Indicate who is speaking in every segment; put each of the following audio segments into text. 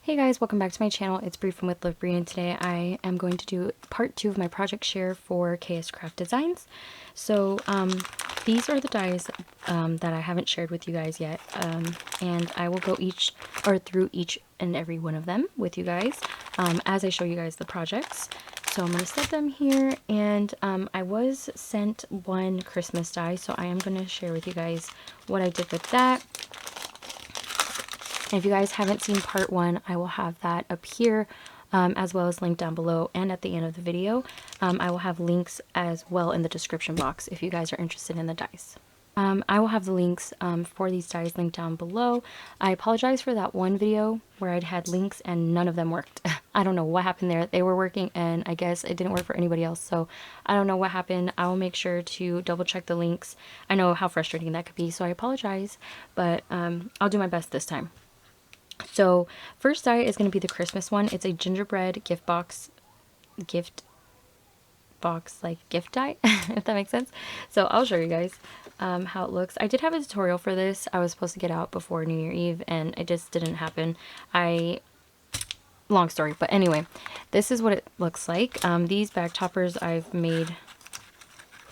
Speaker 1: Hey guys, welcome back to my channel. It's Bree from With Love Bree, and today I am going to do part 2 of my project share for KScraft Designs. So these are the dies that I haven't shared with you guys yet, and I will go through each and every one of them with you guys as I show you guys the projects. So I'm going to set them here, and I was sent one Christmas die, so I am going to share with you guys what I did with that. And if you guys haven't seen part 1, I will have that up here as well as linked down below and at the end of the video. I will have links as well in the description box if you guys are interested in the dies. I will have the links for these dies linked down below. I apologize for that one video where I'd had links and none of them worked. I don't know what happened there. They were working and I guess it didn't work for anybody else. So I don't know what happened. I will make sure to double check the links. I know how frustrating that could be, so I apologize, but I'll do my best this time. So first die is going to be the Christmas one. It's a gingerbread gift die, if that makes sense. So I'll show you guys how it looks. I did have a tutorial for this. I was supposed to get out before New Year Eve and it just didn't happen. Long story, but anyway, this is what it looks like. These bag toppers I've made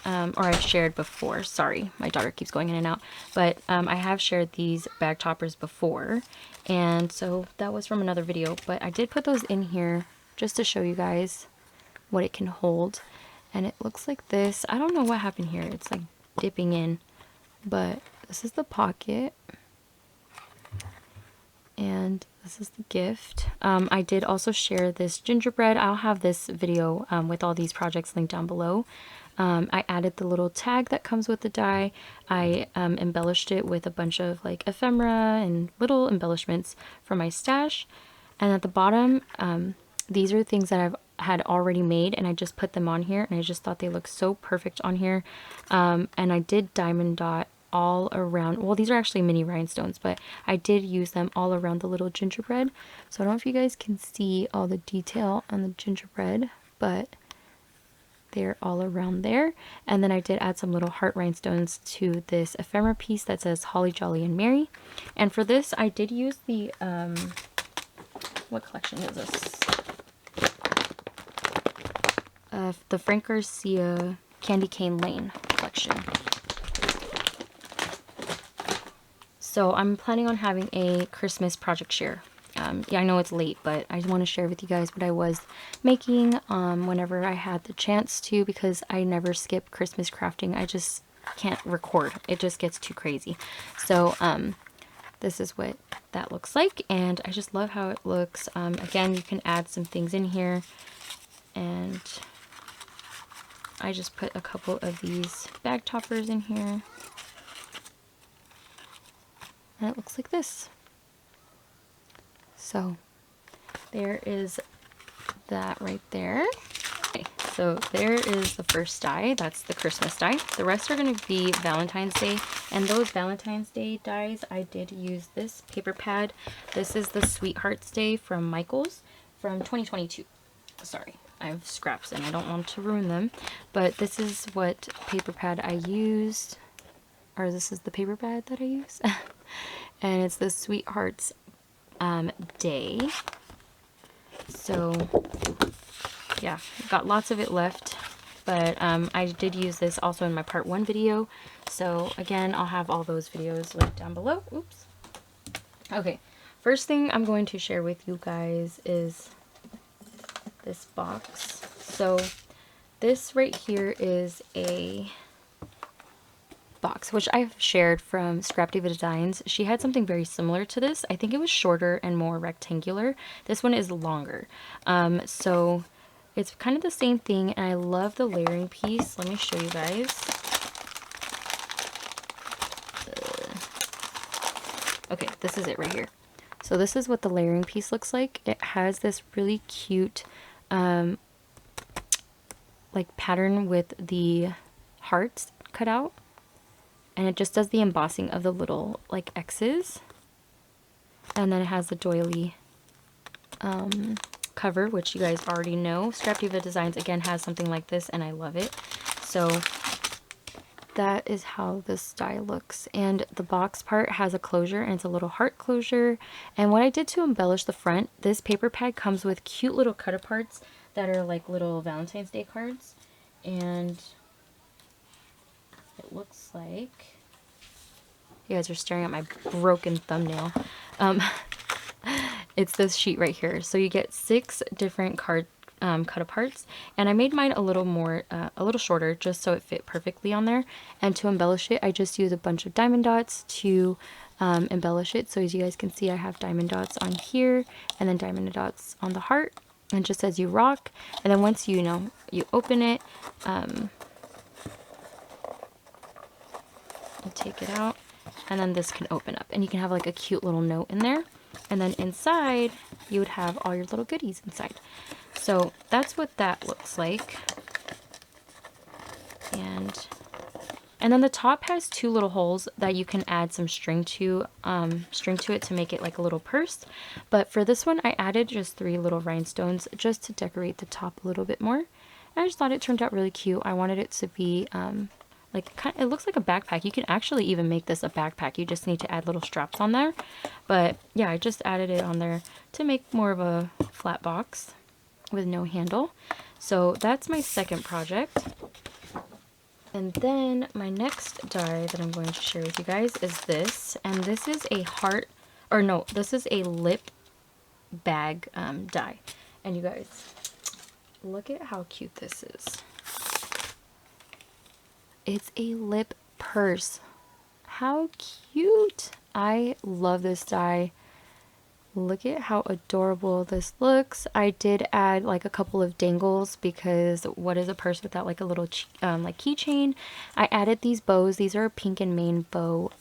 Speaker 1: or I've shared before. Sorry, my daughter keeps going in and out. But I have shared these bag toppers before. And so that was from another video. But I did put those in here just to show you guys what it can hold. And it looks like this. I don't know what happened here. It's like dipping in. But this is the pocket. And this is the gift. I did also share this gingerbread. I'll have this video with all these projects linked down below. I added the little tag that comes with the die. I embellished it with a bunch of like ephemera and little embellishments from my stash. And at the bottom, these are things that I've had already made and I just put them on here and I just thought they looked so perfect on here. And I did diamond dot all around. Well, these are actually mini rhinestones, but I did use them all around the little gingerbread. So I don't know if you guys can see all the detail on the gingerbread, but they're all around there. And then I did add some little heart rhinestones to this ephemera piece that says Holly, Jolly, and Merry. And for this, I did use the, what collection is this? The Frank Garcia Candy Cane Lane collection. So I'm planning on having a Christmas project share. Yeah, I know it's late, but I want to share with you guys what I was making whenever I had the chance to, because I never skip Christmas crafting. I just can't record. It just gets too crazy. So this is what that looks like, and I just love how it looks. Again, you can add some things in here, and I just put a couple of these bag toppers in here, and it looks like this. So there is that right there. Okay, so there is the first die. That's the Christmas die. The rest are going to be Valentine's Day. And those Valentine's Day dies, I did use this paper pad. This is the Sweethearts Day from Michaels from 2022. Sorry, I have scraps and I don't want to ruin them. But this is what paper pad I used. Or this is the paper pad that I use. And it's the Sweethearts Day. So yeah, got lots of it left, but I did use this also in my part 1 video. So again, I'll have all those videos linked down below. Oops. Okay, first thing I'm going to share with you guys is this box. So this right here is a box which I've shared from Scrafty Designs. She had something very similar to this. I think it was shorter and more rectangular. This one is longer. So it's kind of the same thing, and I love the layering piece. Let me show you guys. Okay, this is it right here. So this is what the layering piece looks like. It has this really cute like pattern with the hearts cut out. And it just does the embossing of the little like X's. And then it has the doily cover, which you guys already know. Scrafty Designs again has something like this and I love it. So that is how this die looks. And the box part has a closure, and it's a little heart closure. And what I did to embellish the front, this paper pad comes with cute little cut aparts that are like little Valentine's Day cards. And it looks like, you guys are staring at my broken thumbnail. It's this sheet right here. So you get 6 different card cut aparts, and I made mine a little more, a little shorter, just so it fit perfectly on there. And to embellish it, I just use a bunch of diamond dots to embellish it. So as you guys can see, I have diamond dots on here, and then diamond dots on the heart, and just says "You rock." And then once you open it, you take it out, and then this can open up, and you can have like a cute little note in there. And then inside, you would have all your little goodies inside. So that's what that looks like. And then the top has 2 little holes that you can add some string to it to make it like a little purse. But for this one, I added just 3 little rhinestones just to decorate the top a little bit more. And I just thought it turned out really cute. I wanted it to be it looks like a backpack. You can actually even make this a backpack. You just need to add little straps on there. But yeah, I just added it on there to make more of a flat box with no handle. So that's my second project. And then my next die that I'm going to share with you guys is this. And this is a heart, or no, this is a lip bag die. And you guys, look at how cute this is. It's a lip purse. How cute. I love this die. Look at how adorable this looks. I did add like a couple of dangles because what is a purse without like a little like keychain? I added these bows. These are a pink and main bow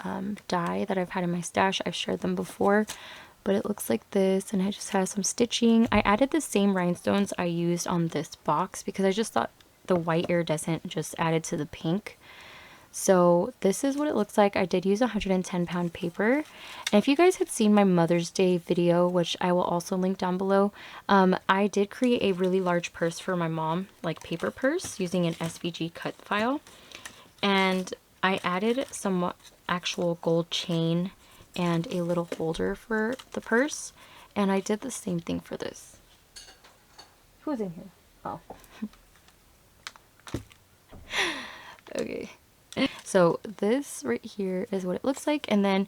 Speaker 1: die that I've had in my stash. I've shared them before, but it looks like this, and it just has some stitching. I added the same rhinestones I used on this box because I just thought the white iridescent just added to the pink. So this is what it looks like. I did use 110-pound paper. And if you guys had seen my Mother's Day video, which I will also link down below, I did create a really large purse for my mom, like paper purse, using an SVG cut file. And I added some actual gold chain and a little holder for the purse. And I did the same thing for this. Who's in here? Oh. Okay, so this right here is what it looks like. And then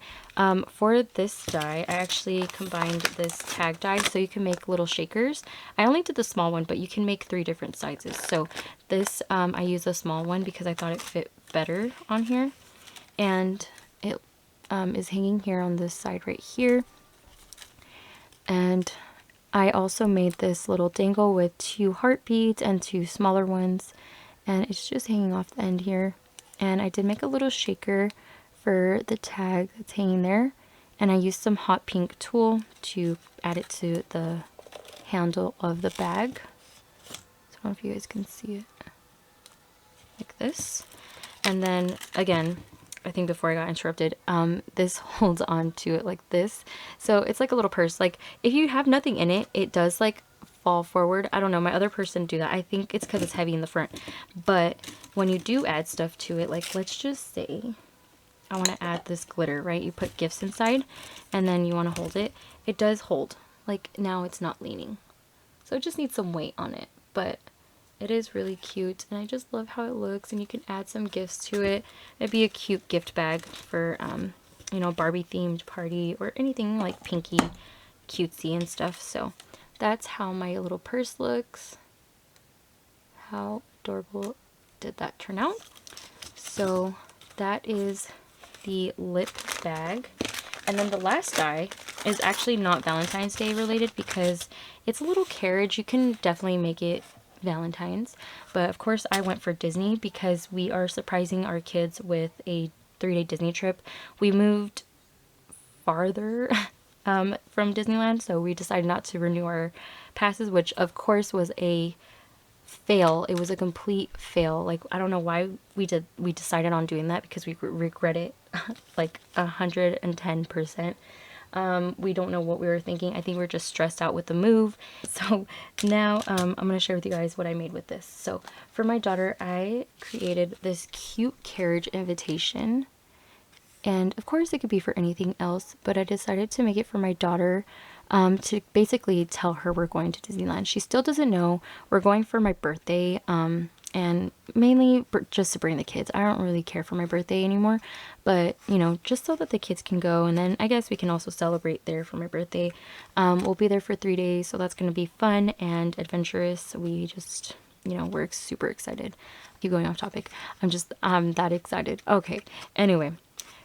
Speaker 1: for this die, I actually combined this tag die so you can make little shakers. I only did the small one, but you can make 3 different sizes. So this I use a small one because I thought it fit better on here, and it is hanging here on this side right here. And I also made this little dangle with 2 heart beads and 2 smaller ones, and it's just hanging off the end here. And I did make a little shaker for the tag that's hanging there, and I used some hot pink tulle to add it to the handle of the bag. So I don't know if you guys can see it, like this. And then again, I think before I got interrupted, this holds on to it like this. So it's like a little purse. Like if you have nothing in it, it does like fall forward. I don't know, my other purse didn't do that. I think it's because it's heavy in the front. But when you do add stuff to it, like let's just say I want to add this glitter, right? You put gifts inside and then you want to hold it. It does hold. Like now it's not leaning. So it just needs some weight on it. But it is really cute, and I just love how it looks, and you can add some gifts to it. It'd be a cute gift bag for, you know, Barbie themed party or anything like pinky, cutesy and stuff. So that's how my little purse looks. How adorable did that turn out? So that is the lip bag. And then the last die is actually not Valentine's Day related because it's a little carriage. You can definitely make it Valentine's, but of course I went for Disney because we are surprising our kids with a 3-day Disney trip. We moved farther from Disneyland, so we decided not to renew our passes, which of course was a fail. It was a complete fail. Like I don't know why we decided on doing that because we regret it like 110%. We don't know what we were thinking. I think we are just stressed out with the move. So now I'm going to share with you guys what I made with this. So for my daughter, I created this cute carriage invitation. And of course it could be for anything else, but I decided to make it for my daughter to basically tell her we're going to Disneyland. She still doesn't know. We're going for my birthday, and mainly just to bring the kids. I don't really care for my birthday anymore, but you know, just so that the kids can go, and then I guess we can also celebrate there for my birthday. We'll be there for 3 days, so that's going to be fun and adventurous. We just, you know, we're super excited. Keep going off topic. I'm that excited. Okay, anyway.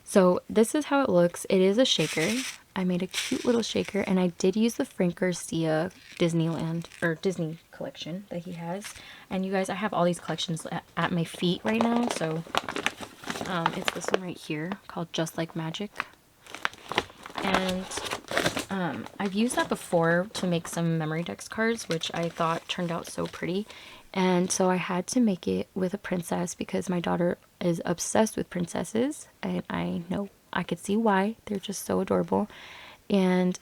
Speaker 1: So this is how it looks. It is a shaker. I made a cute little shaker, and I did use the Frank Garcia Disneyland or Disney collection that he has. And you guys, I have all these collections at my feet right now. So it's this one right here called Just Like Magic. And I've used that before to make some memory dex cards, which I thought turned out so pretty. And so I had to make it with a princess because my daughter is obsessed with princesses, and I know I could see why. They're just so adorable. And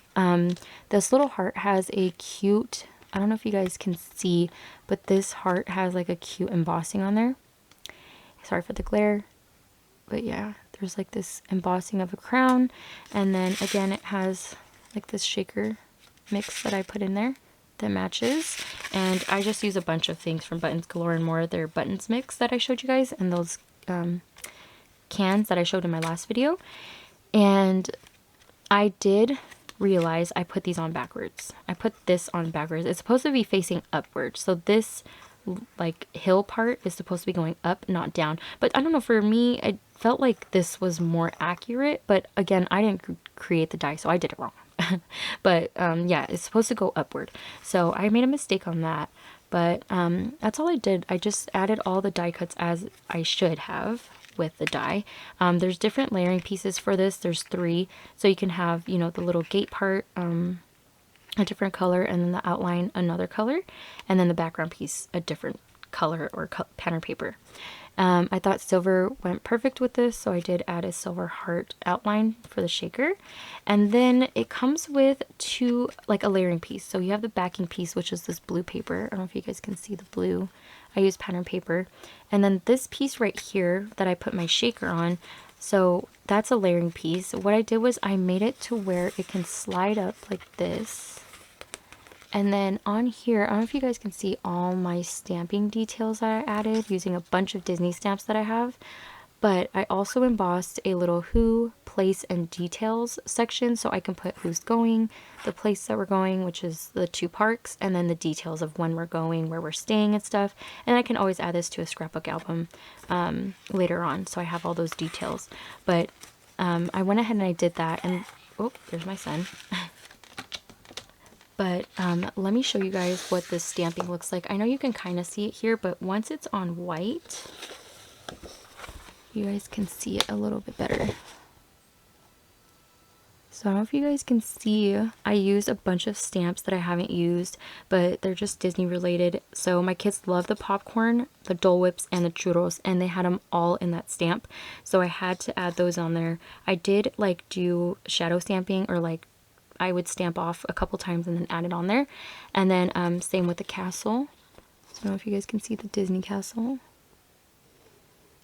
Speaker 1: this little heart has a cute, I don't know if you guys can see, but this heart has like a cute embossing on there. Sorry for the glare, but yeah, there's like this embossing of a crown, and then again it has like this shaker mix that I put in there that matches. And I just use a bunch of things from Buttons Galore and More. Their buttons mix that I showed you guys, and those cans that I showed in my last video. And I did realize I put these on backwards. I put this on backwards. It's supposed to be facing upward, so this like hill part is supposed to be going up, not down. But I don't know, for me I felt like this was more accurate, but again, I didn't create the die, so I did it wrong. But yeah, it's supposed to go upward, so I made a mistake on that. But that's all I did. I just added all the die cuts as I should have with the die. There's different layering pieces for this. There's 3, so you can have, you know, the little gate part a different color, and then the outline another color, and then the background piece a different color or pattern paper. I thought silver went perfect with this, so I did add a silver heart outline for the shaker. And then it comes with 2, like a layering piece. So you have the backing piece, which is this blue paper. I don't know if you guys can see the blue. I use pattern paper. And then this piece right here that I put my shaker on, so that's a layering piece. What I did was I made it to where it can slide up like this. And then on here, I don't know if you guys can see all my stamping details that I added using a bunch of Disney stamps that I have. But I also embossed a little who, place, and details section, so I can put who's going, the place that we're going, which is the 2 parks, and then the details of when we're going, where we're staying and stuff. And I can always add this to a scrapbook album later on, so I have all those details. But I went ahead and I did that, and oh, there's my son. But let me show you guys what this stamping looks like. I know you can kind of see it here, but once it's on white, you guys can see it a little bit better. So I don't know if you guys can see, I used a bunch of stamps that I haven't used, but they're just Disney related. So my kids love the popcorn, the Dole Whips, and the churros, and they had them all in that stamp. So I had to add those on there. I did like do shadow stamping, or like I would stamp off a couple times and then add it on there. And then same with the castle. So I don't know if you guys can see the Disney castle.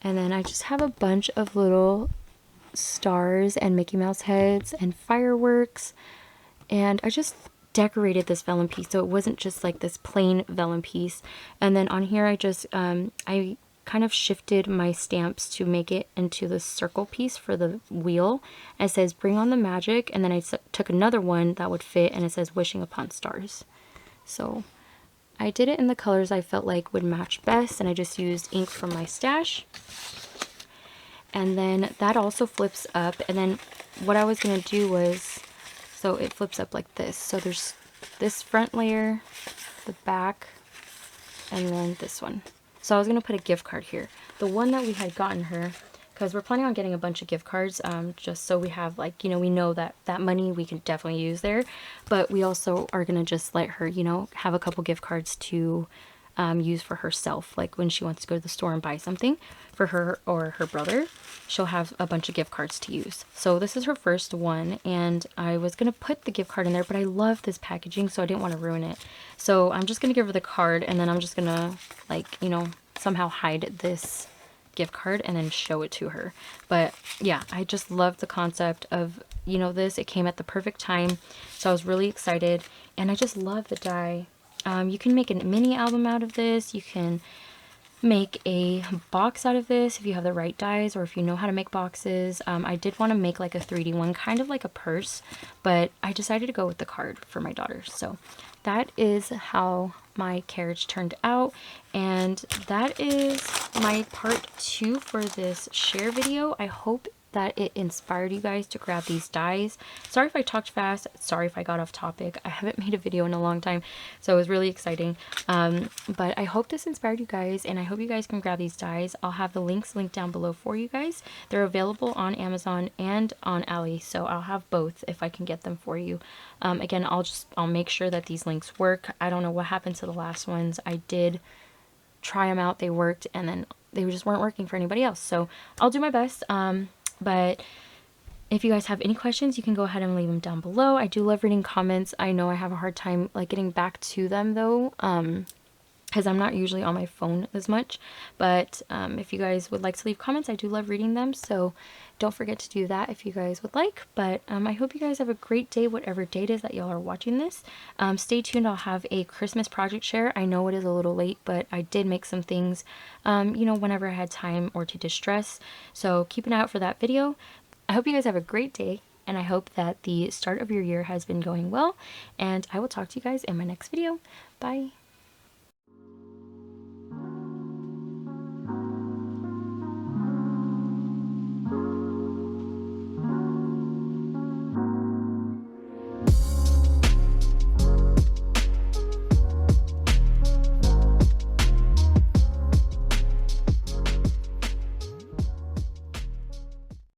Speaker 1: And then I just have a bunch of little stars and Mickey Mouse heads and fireworks. And I just decorated this vellum piece, so it wasn't just like this plain vellum piece. And then on here I just I kind of shifted my stamps to make it into the circle piece for the wheel. It says bring on the magic, and then I took another one that would fit, and it says wishing upon stars. So I did it in the colors I felt like would match best, and I just used ink from my stash. And then that also flips up, and then what I was going to do was, so it flips up like this. So there's this front layer, the back, and then this one. So I was going to put a gift card here. The one that we had gotten her, because we're planning on getting a bunch of gift cards, just so we have, like, you know, we know that that money we can definitely use there. But we also are going to just let her, you know, have a couple gift cards to use for herself. Like when she wants to go to the store and buy something for her or her brother, she'll have a bunch of gift cards to use. So this is her first one, and I was going to put the gift card in there, but I love this packaging, so I didn't want to ruin it. So I'm just going to give her the card, and then I'm just going to, like, you know, somehow hide this gift card and then show it to her. But yeah, I just love the concept of, you know, this. It came at the perfect time, so I was really excited, and I just love the die. You can make a mini album out of this. You can make a box out of this if you have the right dies, or if you know how to make boxes. I did want to make like a 3D one, kind of like a purse, but I decided to go with the card for my daughter. So that is how my carriage turned out, and that is my part 2 for this share video. I hope that it inspired you guys to grab these dies. Sorry if I talked fast, sorry if I got off topic. I haven't made a video in a long time, so it was really exciting. But I hope this inspired you guys, and I hope you guys can grab these dies. I'll have the links linked down below for you guys. They're available on Amazon and on Ali, so I'll have both if I can get them for you. Again, I'll make sure that these links work. I don't know what happened to the last ones. I did try them out, they worked, and then they just weren't working for anybody else, so I'll do my best. But if you guys have any questions, you can go ahead and leave them down below. I do love reading comments. I know I have a hard time like getting back to them though, because I'm not usually on my phone as much. But if you guys would like to leave comments, I do love reading them, so don't forget to do that if you guys would like. But I hope you guys have a great day, whatever date it is that y'all are watching this. Stay tuned, I'll have a Christmas project share. I know it is a little late, but I did make some things, you know, whenever I had time or to distress. So keep an eye out for that video. I hope you guys have a great day, and I hope that the start of your year has been going well, and I will talk to you guys in my next video. Bye!